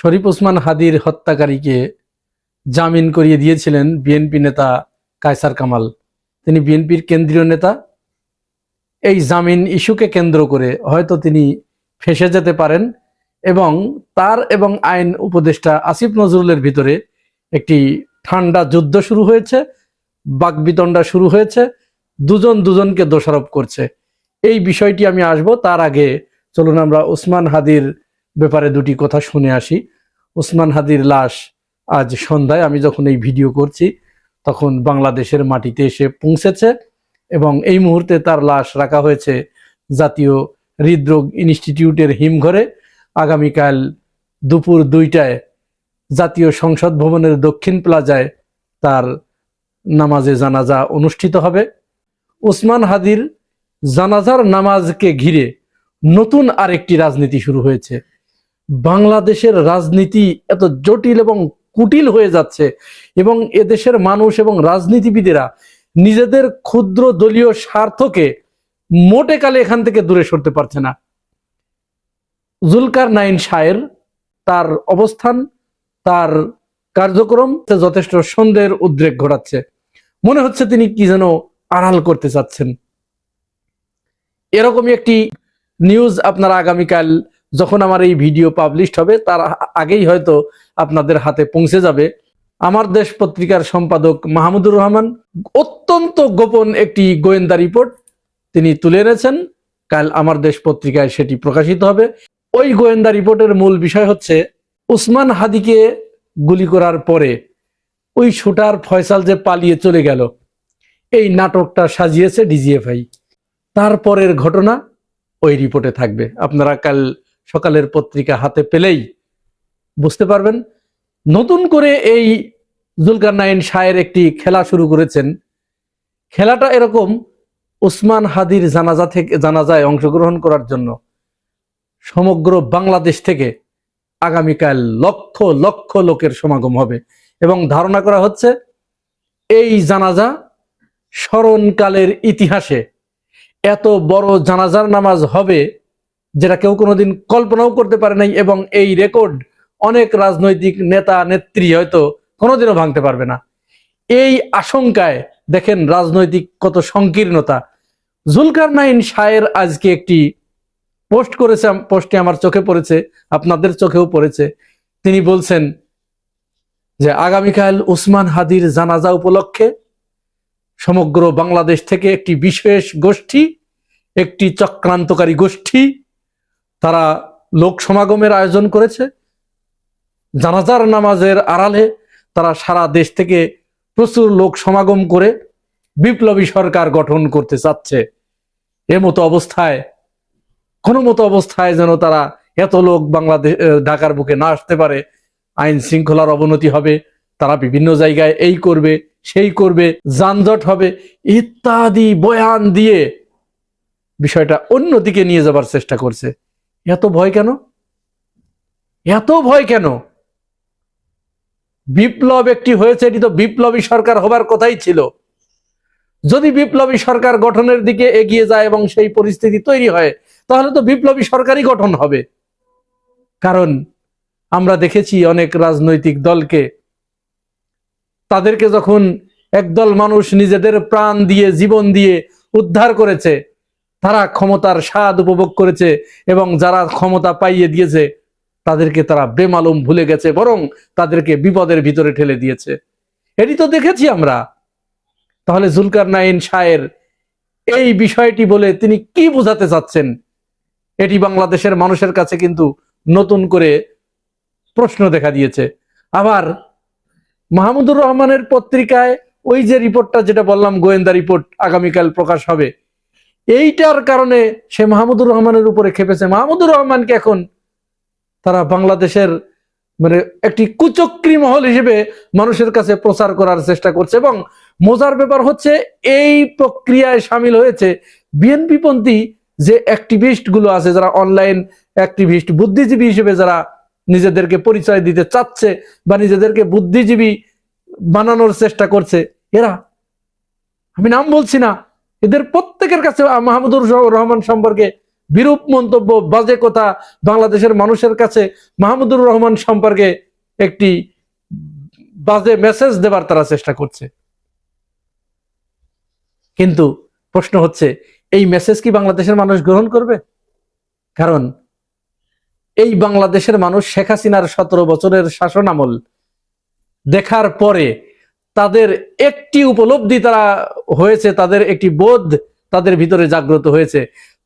শরীফ ওসমান হাদির হত্যাকারীকে জামিন করিয়ে দিয়েছিলেন বিএনপি নেতা কায়সার কামাল। তিনি বিএনপির কেন্দ্রীয় নেতা। এই জামিন ইস্যুকে কেন্দ্র করে হয়তো তিনি ফেঁসে যেতে পারেন এবং তার এবং আইন উপদেষ্টা আসিফ নজরুলের ভিতরে একটি ঠান্ডা যুদ্ধ শুরু হয়েছে, বাকবিতণ্ডা শুরু হয়েছে, দুজন দুজনকে দোষারোপ করছে। এই বিষয়টি আমি আসব, তার আগে চলুন আমরা ওসমান হাদির ব্যাপারে দুটি কথা শুনে আসি। ওসমান হাদির লাশ আজ সন্ধ্যায়, আমি যখন এই ভিডিও করছি তখন বাংলাদেশের মাটিতে এসে পৌঁছেছে এবং এই মুহূর্তে তার লাশ রাখা হয়েছে জাতীয় হৃদরোগ ইনস্টিটিউটের হিমঘরে। আগামীকাল দুপুর 2টায় জাতীয় সংসদ ভবনের দক্ষিণ প্লাজায় তার নামাজে জানাজা অনুষ্ঠিত হবে। ওসমান হাদির জানাজার নামাজকে ঘিরে নতুন আরেকটি রাজনীতি শুরু হয়েছে। বাংলাদেশের রাজনীতি এত জটিল এবং কুটিল হয়ে যাচ্ছে এবং এদেশের মানুষ এবং রাজনীতিবিদেরা নিজেদের ক্ষুদ্র দলীয় স্বার্থকে মোটে কালে এখান থেকে দূরে সরতে পারছে না। জুলকারনাইন শাহের তার অবস্থান, তার কার্যক্রম যথেষ্ট সন্দেহের উদ্রেক ঘটাচ্ছে। মনে হচ্ছে তিনি কি যেন আড়াল করতে চাচ্ছেন। এরকমই একটি নিউজ আপনারা আগামীকাল যখন আমার এই ভিডিও পাবলিশ হবে তার আগেই হয়তো আপনাদের হাতে পৌঁছে যাবে। আমার দেশ পত্রিকার সম্পাদক মাহমুদুর রহমান অত্যন্ত গোপন একটি গোয়েন্দা রিপোর্ট তিনি তুলে এনেছেন। কাল আমার দেশ পত্রিকায় সেটি প্রকাশিত হবে। ওই গোয়েন্দা রিপোর্টের মূল বিষয় হচ্ছে ওসমান হাদিকে গুলি করার পরে ওই শুটার ফয়সাল যে পালিয়ে চলে গেল, এই নাটকটা সাজিয়েছে ডিজিএফআই। তারপরের ঘটনা ওই রিপোর্টে থাকবে। আপনারা কাল সকালের পত্রিকা হাতে পেলেই বুঝতে পারবেন। নতুন করে এই জুলকারনাইন শাহের একটি খেলা শুরু করেছেন। খেলাটা এরকম, ওসমান হাদির জানাজায় অংশগ্রহণ করার জন্য সমগ্র বাংলাদেশ থেকে আগামীকাল লক্ষ লক্ষ লোকের সমাগম হবে এবং ধারণা করা হচ্ছে এই জানাজা স্মরণকালের ইতিহাসে এত বড় জানাজার নামাজ হবে যেটা কেউ কোনোদিন কল্পনাও করতে পারে নাই এবং এই রেকর্ড অনেক রাজনৈতিক নেতা নেত্রী হয়তো কোনোদিনও ভাঙতে পারবে না। এই আশঙ্কায় দেখেন রাজনৈতিক কত সংকীর্ণতা। জুলকারনাইন শাহের আজকে একটি পোস্ট করেছে, পোস্টে আমার চোখে পড়েছে, আপনাদের চোখেও পড়েছে। তিনি বলছেন যে আগামীকাল ওসমান হাদির জানাজা উপলক্ষে সমগ্র বাংলাদেশ থেকে একটি বিশেষ গোষ্ঠী, একটি চক্রান্তকারী গোষ্ঠী, তারা লোক সমাগমের আয়োজন করেছে। জানাজার নামাজের আড়ালে তারা সারা দেশ থেকে প্রচুর লোক সমাগম করে বিপ্লবী সরকার গঠন করতে চাচ্ছে। কোনো মতো অবস্থায় যেন তারা এত লোক বাংলাদেশ ঢাকার বুকে না আসতে পারে, আইন শৃঙ্খলার অবনতি হবে, তারা বিভিন্ন জায়গায় এই করবে সেই করবে, যানজট হবে ইত্যাদি বয়ান দিয়ে বিষয়টা অন্যদিকে নিয়ে যাবার চেষ্টা করছে। এত ভয় কেন? এত ভয় কেন? বিপ্লব একটি হয়েছে, এটি তো বিপ্লবী সরকার হবার কথাই ছিল। যদি বিপ্লবী সরকার গঠনের দিকে এগিয়ে যায় এবং সেই পরিস্থিতি তৈরি হয় তাহলে তো বিপ্লবী সরকারই গঠন হবে। কারণ আমরা দেখেছি অনেক রাজনৈতিক দলকে, তাদেরকে যখন একদল মানুষ নিজেদের প্রাণ দিয়ে জীবন দিয়ে উদ্ধার করেছে, তারা ক্ষমতার স্বাদ উপভোগ করেছে এবং যারা ক্ষমতা পাইয়ে দিয়েছে তাদেরকে তারা বেমালুম ভুলে গেছে, বরং তাদেরকে বিপদের ভিতরে ঠেলে দিয়েছে। এটি তো দেখেছি আমরা। তাহলে জুলকারনাইন শাহের এই বিষয়টি বলে তিনি কি বোঝাতে চাচ্ছেন, এটি বাংলাদেশের মানুষের কাছে কিন্তু নতুন করে প্রশ্ন দেখা দিয়েছে। আবার মাহমুদুর রহমানের পত্রিকায় ওই যে রিপোর্টটা যেটা বললাম গোয়েন্দা রিপোর্ট আগামীকাল প্রকাশ হবে, এইটার কারণে সে মাহমুদুর রহমানের উপরে খেপেছে। মাহমুদুর রহমানকে এখন তারা বাংলাদেশের একটি কুচক্রী মহল হিসেবে মানুষের কাছে প্রচার করার চেষ্টা করছে। এবং মজার ব্যাপার হচ্ছে এই প্রক্রিয়ায় সামিল হয়েছে বিএনপি পন্থী যে অ্যাক্টিভিস্ট গুলো আছে, যারা অনলাইন অ্যাক্টিভিস্ট, বুদ্ধিজীবী হিসেবে যারা নিজেদেরকে পরিচয় দিতে চাচ্ছে বা নিজেদেরকে বুদ্ধিজীবী বানানোর চেষ্টা করছে, এরা, আমি নাম বলছি না, এদের প্রত্যেকের কাছে মাহমুদুর রহমান সম্পর্কে বিরূপ মন্তব্য, বাজে কথা বাংলাদেশের মানুষের কাছে মাহমুদুর রহমান সম্পর্কে একটি বাজে মেসেজ দেবার তারা চেষ্টা করছে। কিন্তু প্রশ্ন হচ্ছে, এই মেসেজ কি বাংলাদেশের মানুষ গ্রহণ করবে? কারণ এই বাংলাদেশের মানুষ শেখ হাসিনার 17 বছরের শাসন আমল দেখার পরে তাদের একটি উপলব্ধি তারা হয়েছে, তাদের একটি বোধ তাদের ভিতরে জাগ্রত হয়েছে,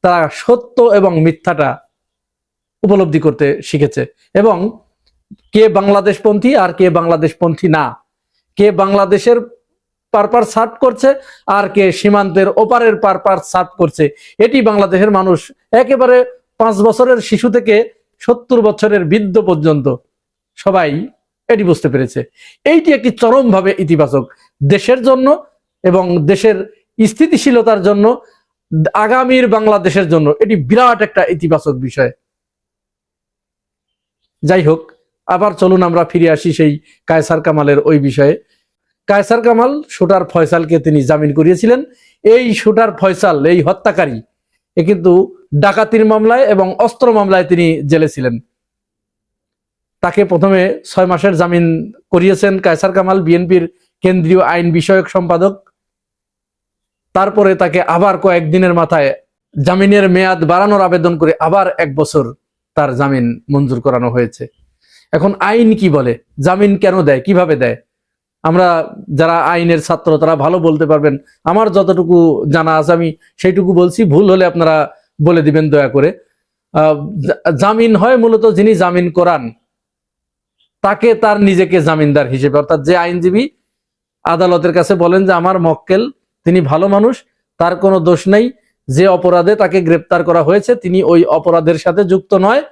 তারা সত্য এবং মিথ্যাটা উপলব্ধি করতে শিখেছে। এবং কে বাংলাদেশপন্থী আর কে বাংলাদেশপন্থী না, কে বাংলাদেশের পারপার সার্ভ করছে আর কে সীমান্তের ওপারের পারপার সার্ভ করছে, এটি বাংলাদেশের মানুষ একেবারে 5 বছরের শিশু থেকে 70 বছরের বৃদ্ধ পর্যন্ত সবাই এটি বুঝতে পেরেছে। এইটি একটি চরমভাবে ইতিবাচক দেশের জন্য এবং দেশের স্থিতিশীলতার জন্য, আগামীর বাংলাদেশের জন্য এটি বিরাট একটা ইতিবাচক বিষয়। যাই হোক, আবার চলুন আমরা ফিরে আসি সেই কায়সার কামালের ওই বিষয়ে। কায়সার কামাল শুটার ফয়সালকে তিনি জামিন করিয়েছিলেন। এই শুটার ফয়সাল, এই হত্যাকারী, এ কিন্তু ডাকাতির মামলায় এবং অস্ত্র মামলায় তিনি জেলে ছিলেন। তাকে প্রথমে 6 মাসের জামিন করিয়েছেন কায়সার কামাল, বিএনপির কেন্দ্রীয় আইন বিষয়ক সম্পাদক। তারপরে তাকে আবার কয়েকদিনের মাথায় জামিনের মেয়াদ বাড়ানোর আবেদন করে আবার 1 বছর তার জামিন মঞ্জুর করানো হয়েছে। এখন আইন কি বলে, জামিন কেন দেয়, কিভাবে দেয়, আমরা যারা আইনের ছাত্র তারা ভালো বলতে পারবেন। আমার যতটুকু জানা আছে আমি সেইটুকু বলছি, ভুল হলে আপনারা বলে দিবেন দয়া করে। জামিন হয় মূলত যিনি জামিন করান তাকে তার নিজেকে জামিনদার হিসেবে, অর্থাৎ যে আইনজীবী আদালতের কাছে বলেন যে আমার মক্কেল তিনি ভালো মানুষ, তার কোনো দোষ নেই, যে অপরাধে তাকে গ্রেপ্তার করা হয়েছে তিনি ওই অপরাধের সাথে যুক্ত নয়,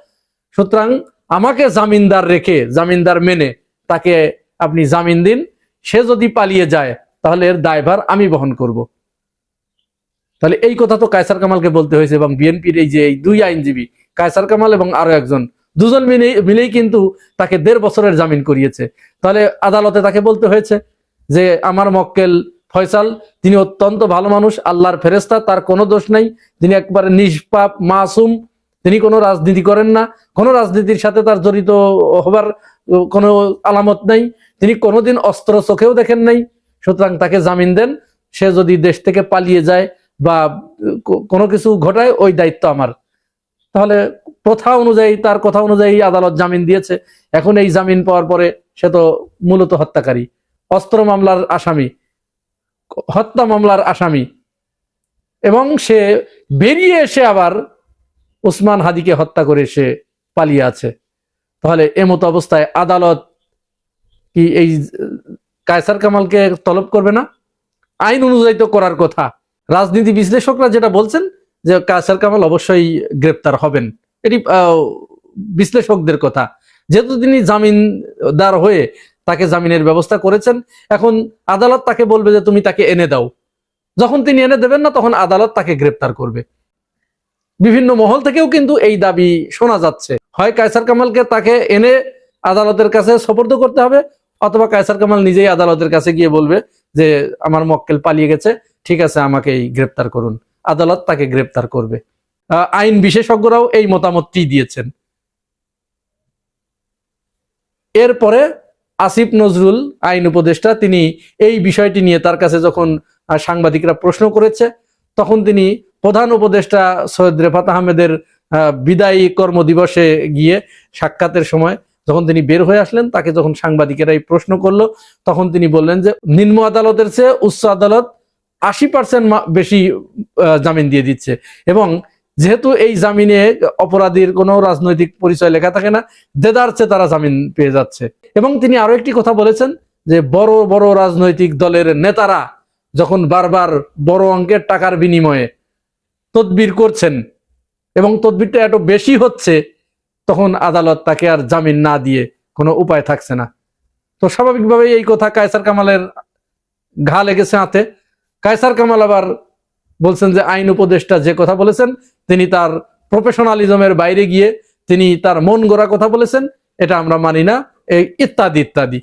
সুতরাং আমাকে জামিনদার রেখে, জামিনদার মেনে তাকে আপনি জামিন দিন, সে যদি পালিয়ে যায় তাহলে এর দায়ভার আমি বহন করব। তাহলে এই কথা তো কায়সার কামালকে বলতে হয়েছে। এবং বিএনপির এই যে এই 2 আইনজীবী, কায়সার কামাল এবং আরো একজন, দুজন মিলেই কিন্তু তাকে 1.5 বছরের জামিন করিয়েছে। তাহলে আদালতে তাকে বলতে হয়েছে যে আমার মক্কেল ফয়সাল তিনি অত্যন্ত ভালো মানুষ, আল্লাহর ফেরেশতা, তার কোনো দোষ নাই, তিনি একবারে নিষ্পাপ মাসুম, তিনি কোনো রাজনীতি করেন না, কোনো রাজনীতির সাথে তার জড়িত হবার কোনো আলামত নাই, তিনি কোনোদিন অস্ত্র চোখেও দেখেন নাই, সুতরাং তাকে জামিন দেন, সে যদি দেশ থেকে পালিয়ে যায় বা কোনো কিছু ঘটায় ওই দায়িত্ব আমার। তাহলে প্রথা অনুযায়ী, তার কথা অনুযায়ী আদালত জামিন দিয়েছে। এখন এই জামিন পাওয়ার পরে সে তো মূলত হত্যাকারী, অস্ত্র মামলার আসামি, হত্যা মামলার আসামি, এবং সে বেরিয়ে এসে আবার ওসমান হাদিকে হত্যা করে সে পালিয়ে আছে। তাহলে এমতো অবস্থায় আদালত কি এই কায়সার কামালকে তলব করবে না? আইন অনুযায়ী তো করার কথা। রাজনীতি বিশ্লেষকরা যেটা বলছেন যে কায়সার কামাল অবশ্যই গ্রেপ্তার হবেন, এটি বিশ্লেষকদের কথা। যেহেতু তিনি জামিনদার হয়ে তাকে জামিনের ব্যবস্থা করেছেন, এখন আদালত তাকে বলবে যে তুমি তাকে এনে দাও। যখন তিনি এনে দেবেন না তখন আদালত তাকে গ্রেপ্তার করবে। বিভিন্ন মহল থেকেও কিন্তু এই দাবি শোনা যাচ্ছে, হয় কায়সার কামালকে তাকে এনে আদালতের কাছে সোপর্দ করতে হবে, অথবা কায়সার কামাল নিজেই আদালতের কাছে গিয়ে বলবে যে আমার মক্কেল পালিয়ে গেছে, ঠিক আছে আমাকেই গ্রেপ্তার করুন, আদালত তাকে গ্রেপ্তার করবে। আইন বিশেষজ্ঞরাও এই মতামতটি দিয়েছেন। এরপরে আসিফ নজরুল আইন উপদেষ্টা, তিনি এই বিষয়টি নিয়ে তার কাছে যখন সাংবাদিকরা প্রশ্ন করেছে তখন তিনি প্রধান উপদেষ্টা সৈয়দ রেফাত আহমেদের বিদায়ী কর্মদিবসে গিয়ে সাক্ষাতের সময় যখন তিনি বের হয়ে আসলেন, তাকে যখন সাংবাদিকেরা এই প্রশ্ন করলো তখন তিনি বললেন যে নিম্ন আদালতের চেয়ে উচ্চ আদালত 80% বেশি জামিন দিয়ে দিচ্ছে, এবং যেহেতু এই জামিনে অপরাধীর কোনো রাজনৈতিক পরিচয় লেখা থাকে না, দেদারচে তারা জামিন পেয়ে যাচ্ছে। এবং তিনি আরো একটি কথা বলেছেন যে বড় বড় রাজনৈতিক দলের নেতারা যখন বারবার বড় অঙ্কের টাকার বিনিময়ে তদবির করছেন এবং তদবিরটা এত বেশি হচ্ছে, তখন আদালত তাকে আর জামিন না দিয়ে কোনো উপায় থাকছে না। তো স্বাভাবিকভাবেই এই কথা কায়সার কামালের ঘা লেগেছে হাতে। কায়সার কামাল আবার বলছেন যে আইন উপদেষ্টা যে কথা বলেছেন তিনি তার প্রফেশনালিজমের বাইরে গিয়ে তিনি তার মন গড়া কথা বলেছেন, এটা আমরা মানি না, ইত্যাদি ইত্যাদি।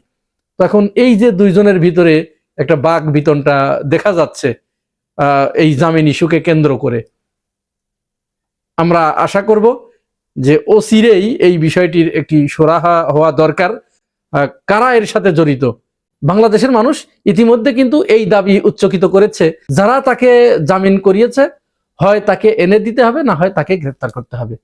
তো এখন এই যে দুইজনের ভিতরে একটা বাক বিতনটা দেখা যাচ্ছে এই জামিন ইস্যুকে কেন্দ্র করে। আমরা আশা করব যে অচিরেই এই বিষয়টির একটি সুরাহা হওয়া দরকার। কারা এর সাথে জড়িত? বাংলাদেশের মানুষ ইতিমধ্যে কিন্তু এই দাবি উচ্চকিত করেছে, যারা তাকে জামিন করিয়েছে হয় তাকে এনে দিতে হবে, না হয় তাকে গ্রেফতার করতে হবে।